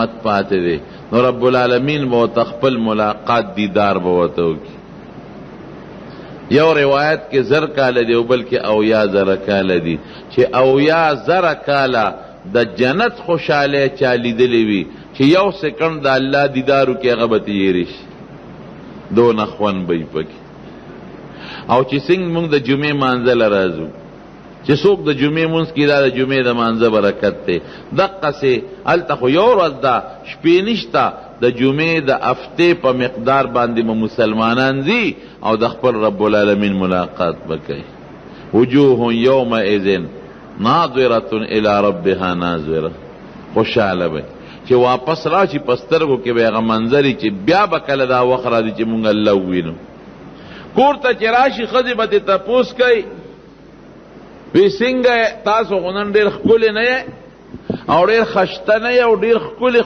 مت پاتے دے نو رب العالمین بہت تخپل ملاقات دیدار بہتو کی یو روایت کے زر کالا دی بلکہ اویا زر کالا دی چھ اویا زر کالا دا جنت خوشالے چالی دلیوی چھ یو سکنڈ دا اللہ دیدارو کی غبت یریش دو نخوان بی پکی او چھ سنگ مونگ دا جمعہ مانزل رازو چھ سوک دا جمعہ منز کی دا جمعہ دا مانزل برکت تے دقا سے التخو یور از دا شپینشتا دا جمعہ دا افتے پا مقدار باندی ما مسلمانان زی او دا خپل رب العالمین ملاقات بکئی وجوہ یوم ایزن ناظرتن الى ربها ناظرہ خوشحال بھئی چھ واپس را چھ پسترگو کے بیغا منظری چھ بیا بکل دا وخرا دی چھ مونگا اللہ وینو کورتا چھ راشی خضی باتی تا پوس کئی وی سنگا تاسو غنن دیر خکولی نئے او دیر خشتا نئے او دیر خکولی